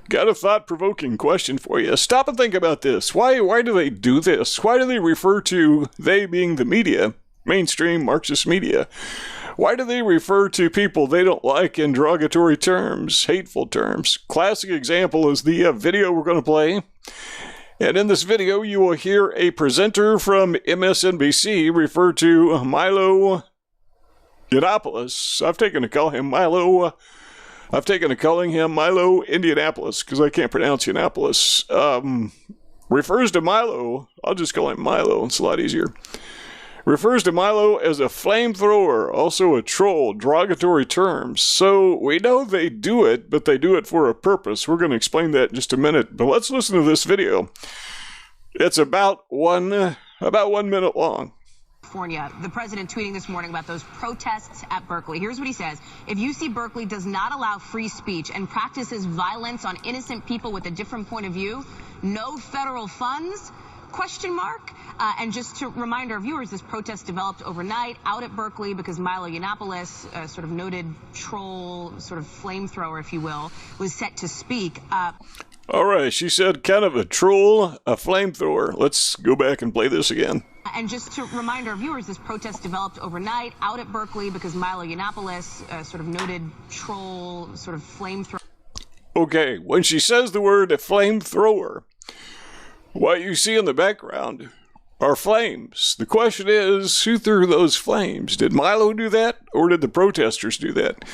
Got a thought-provoking question for you. Stop and think about this. Why do they do this? Why do they refer to, they being the media, mainstream Marxist media, why do they refer to people they don't like in derogatory terms, hateful terms? Classic example is the video we're going to play. And in this video, you will hear a presenter from MSNBC refer to Milo Yiannopoulos. I've taken to calling him Milo Indianapolis because I can't pronounce Yiannopoulos. Refers to Milo, I'll just call him Milo, it's a lot easier. Refers to Milo as a flamethrower, also a troll, derogatory terms. So we know they do it, but they do it for a purpose. We're going to explain that in just a minute. But let's listen to this video. It's about one minute long. California. The president tweeting this morning about those protests at Berkeley. Here's what he says. If UC Berkeley does not allow free speech and practices violence on innocent people with a different point of view, no federal funds? ? And just to remind our viewers, this protest developed overnight out at Berkeley because Milo Yiannopoulos, sort of noted troll, sort of flamethrower, if you will, was set to speak. All right, she said kind of a troll, a flamethrower. Let's go back and play this again. And just to remind our viewers, this protest developed overnight out at Berkeley because Milo Yiannopoulos, sort of noted troll, sort of flamethrower. Okay, when she says the word flamethrower, what you see in the background are flames. The question is, who threw those flames? Did Milo do that, or did the protesters do that?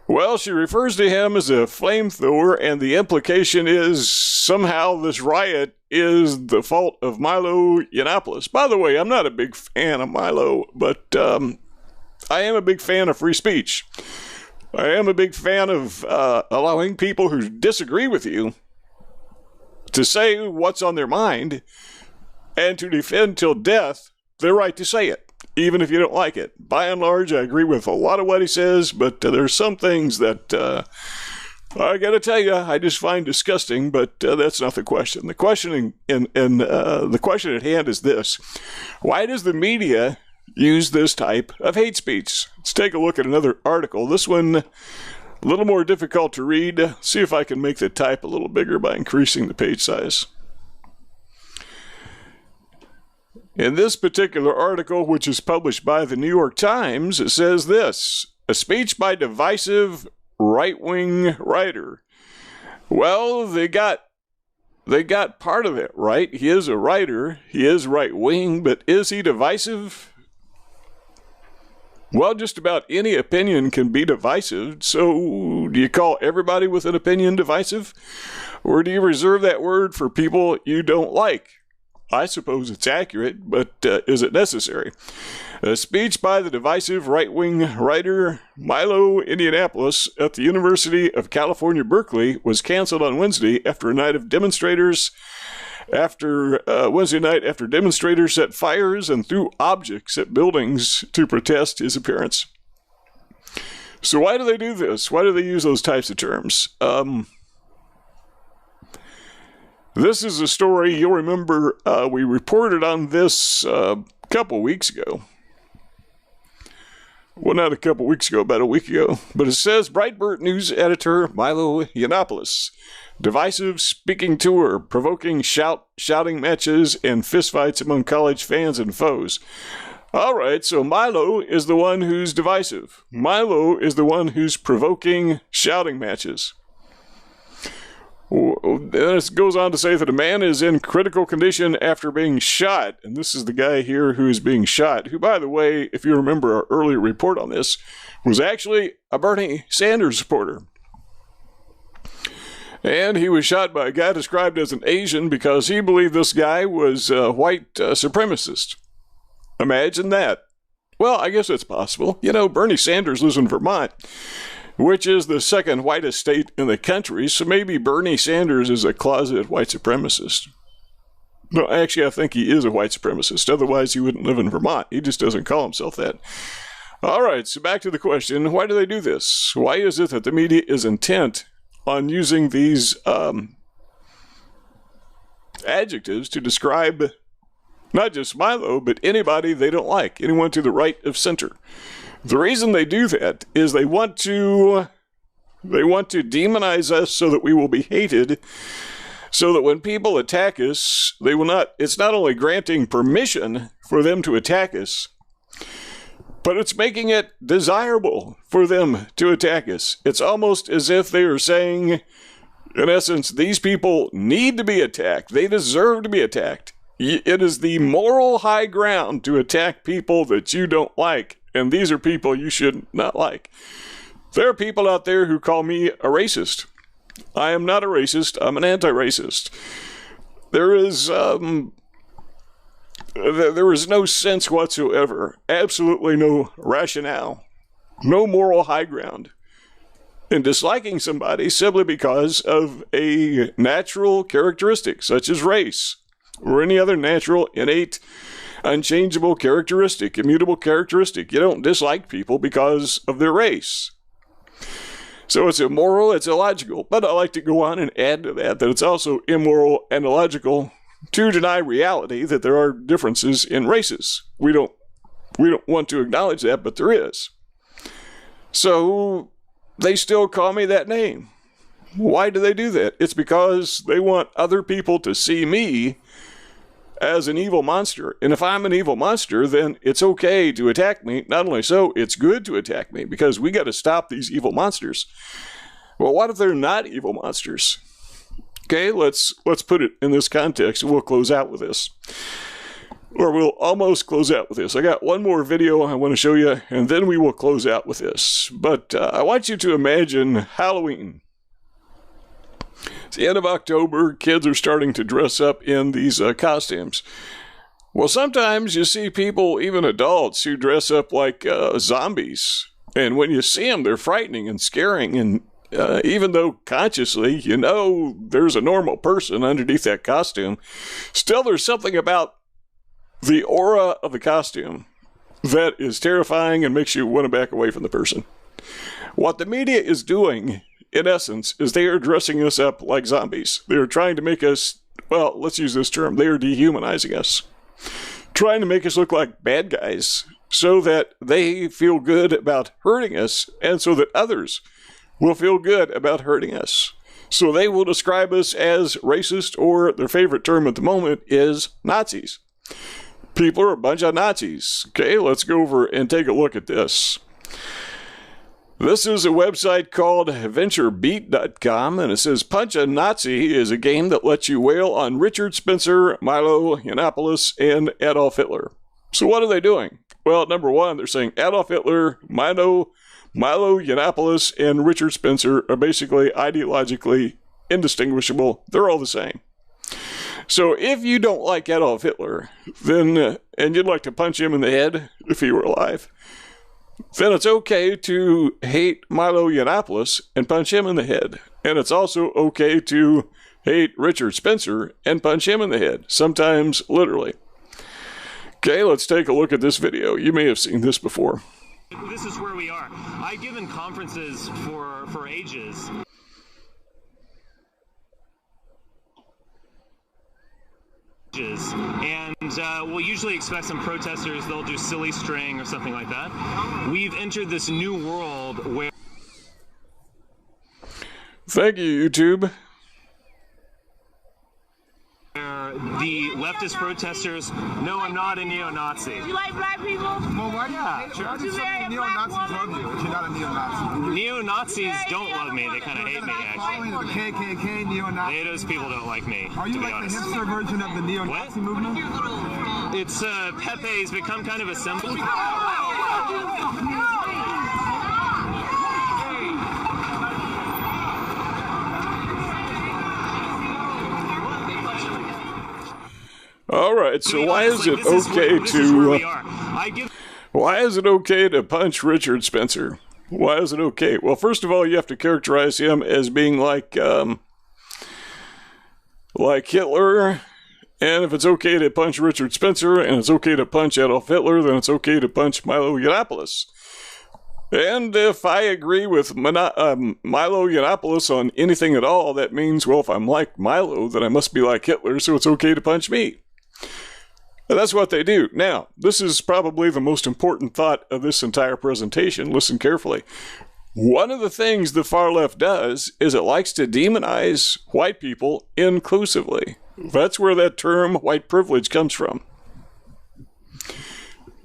Well, she refers to him as a flamethrower, and the implication is somehow this riot is the fault of Milo Yiannopoulos. By the way, I'm not a big fan of Milo, but I am a big fan of free speech. I am a big fan of allowing people who disagree with you to say what's on their mind and to defend till death their right to say it, even if you don't like it. By and large, I agree with a lot of what he says, but there's some things that I gotta tell you, I just find disgusting, but that's not the question. The question the question at hand is this. Why does the media use this type of hate speech? Let's take a look at another article. This one, a little more difficult to read. See if I can make the type a little bigger by increasing the page size. In this particular article, which is published by the New York Times, it says this: a speech by divisive right-wing writer. Well, they got part of it right. He is a writer. He is right-wing, but is he divisive? Well, just about any opinion can be divisive. So do you call everybody with an opinion divisive? Or do you reserve that word for people you don't like? I suppose it's accurate, but is it necessary? A speech by the divisive right-wing writer Milo Indianapolis at the University of California, Berkeley was canceled on Wednesday after a night of demonstrators after demonstrators set fires and threw objects at buildings to protest his appearance. So why do they do this? Why do they use those types of terms? This is a story, you'll remember, we reported on this a couple weeks ago. Well, not a couple weeks ago, about a week ago. But it says, Breitbart News editor Milo Yiannopoulos. Divisive speaking tour, provoking shouting matches and fistfights among college fans and foes. All right, so Milo is the one who's divisive. Milo is the one who's provoking shouting matches. Then it goes on to say that a man is in critical condition after being shot. And this is the guy here who is being shot, who, by the way, if you remember our earlier report on this, was actually a Bernie Sanders supporter. And he was shot by a guy described as an Asian because he believed this guy was a white supremacist. Imagine that. Well, I guess it's possible. You know, Bernie Sanders lives in Vermont, which is the second whitest state in the country, so maybe Bernie Sanders is a closeted white supremacist. No, actually, I think he is a white supremacist. Otherwise, he wouldn't live in Vermont. He just doesn't call himself that. All right, so back to the question. Why do they do this? Why is it that the media is intent on using these adjectives to describe not just Milo, but anybody they don't like, anyone to the right of center? The reason they do that is they want to They want to demonize us so that we will be hated, so that when people attack us, they will not, it's not only granting permission for them to attack us, but it's making it desirable for them to attack us. It's almost as if they are saying, in essence, these people need to be attacked. They deserve to be attacked. It is the moral high ground to attack people that you don't like, and these are people you should not like. There are people out there who call me a racist. I am not a racist. I'm an anti-racist. There is no sense whatsoever, absolutely no rationale, no moral high ground in disliking somebody simply because of a natural characteristic such as race or any other natural, innate, unchangeable characteristic, immutable characteristic. You don't dislike people because of their race. So it's immoral, it's illogical. But I like to go on and add to that it's also immoral and illogical to deny reality that there are differences in races. We don't want to acknowledge that, but there is. So they still call me that name. Why do they do that? It's because they want other people to see me as an evil monster. And if I'm an evil monster, then it's okay to attack me. Not only so, it's good to attack me because we got to stop these evil monsters. Well, what if they're not evil monsters? Okay, let's put it in this context and we'll close out with this. Or we'll almost close out with this. I got one more video I want to show you and then we will close out with this. But I want you to imagine Halloween. It's the end of October. Kids are starting to dress up in these costumes. Well, sometimes you see people, even adults, who dress up like zombies. And when you see them, they're frightening and scaring. And even though consciously you know there's a normal person underneath that costume, still there's something about the aura of the costume that is terrifying and makes you want to back away from the person. What the media is doing, in essence, is they are dressing us up like zombies. They are trying to make us, well, let's use this term, they are dehumanizing us. Trying to make us look like bad guys so that they feel good about hurting us and so that others will feel good about hurting us. So they will describe us as racist, or their favorite term at the moment is Nazis. People are a bunch of Nazis. Okay, let's go over and take a look at this. This is a website called VentureBeat.com, and it says Punch a Nazi is a game that lets you wail on Richard Spencer, Milo Yiannopoulos, and Adolf Hitler. So what are they doing? Well, number one, they're saying Adolf Hitler, Milo Yiannopoulos, and Richard Spencer are basically ideologically indistinguishable. They're all the same. So if you don't like Adolf Hitler, then and you'd like to punch him in the head if he were alive, then it's okay to hate Milo Yiannopoulos and punch him in the head. And it's also okay to hate Richard Spencer and punch him in the head, sometimes literally. Okay, let's take a look at this video. You may have seen this before. This is where we are. I've given conferences for ages. And we'll usually expect some protesters, they'll do silly string or something like that. We've entered this new world where... Thank you, YouTube. The leftist protesters, no, I'm not a neo-Nazi. You like black people? Well, why not? Sure. Would you marry a black Neo-Nazis love you, but you're not a neo-Nazi. Neo-Nazis don't love me, they kind of hate me, actually. The KKK, neo-Nazi. Those people don't like me, Are you to be like honest. the hipster version of the neo-Nazi movement? It's, Pepe's become kind of a symbol. All right, so why is it okay to punch Richard Spencer? Why is it okay? Well, first of all, you have to characterize him as being like Hitler. And if it's okay to punch Richard Spencer and it's okay to punch Adolf Hitler, then it's okay to punch Milo Yiannopoulos. And if I agree with Milo Yiannopoulos on anything at all, that means, well, if I'm like Milo, then I must be like Hitler, so it's okay to punch me. And that's what they do. Now, this is probably the most important thought of this entire presentation. Listen carefully. One of the things the far left does is it likes to demonize white people inclusively. That's where that term white privilege comes from.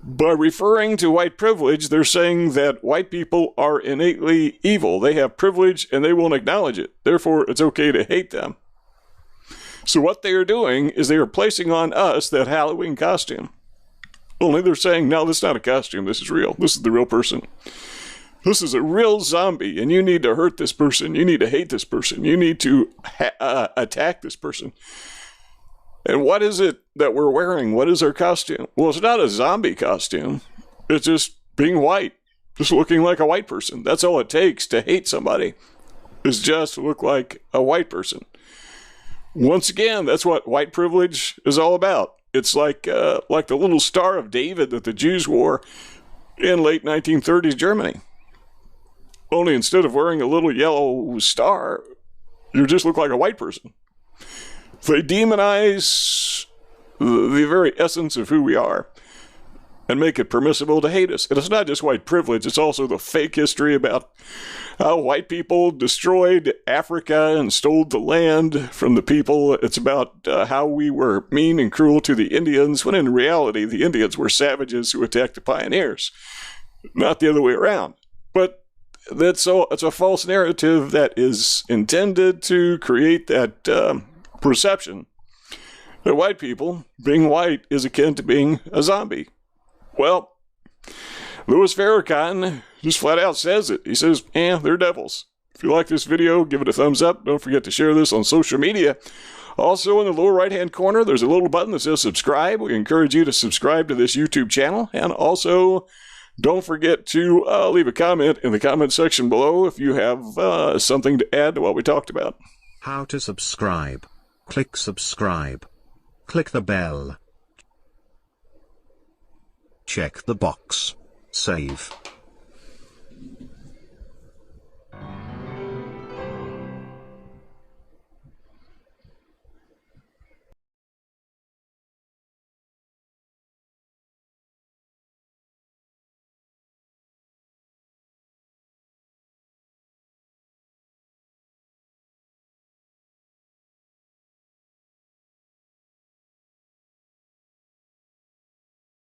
By referring to white privilege, they're saying that white people are innately evil. They have privilege and they won't acknowledge it. Therefore, it's okay to hate them. So what they are doing is they are placing on us that Halloween costume. Only they're saying, no, this is not a costume. This is real. This is the real person. This is a real zombie, and you need to hurt this person. You need to hate this person. You need to attack this person. And what is it that we're wearing? What is our costume? Well, it's not a zombie costume. It's just being white. Just looking like a white person. That's all it takes to hate somebody, is just look like a white person. Once again, that's what white privilege is all about. It's like the little Star of David that the Jews wore in late 1930s Germany. Only instead of wearing a little yellow star, you just look like a white person. They demonize the very essence of who we are and make it permissible to hate us. And it's not just white privilege, it's also the fake history about how white people destroyed Africa and stole the land from the people. It's about how we were mean and cruel to the Indians, when in reality the Indians were savages who attacked the pioneers, not the other way around. But it's a false narrative that is intended to create that perception that white people, being white, is akin to being a zombie. Well, Louis Farrakhan just flat out says it. He says, they're devils. If you like this video, give it a thumbs up. Don't forget to share this on social media. Also, in the lower right-hand corner, there's a little button that says subscribe. We encourage you to subscribe to this YouTube channel. And also, don't forget to leave a comment in the comment section below if you have something to add to what we talked about. How to subscribe. Click subscribe. Click the bell. Check the box. Save.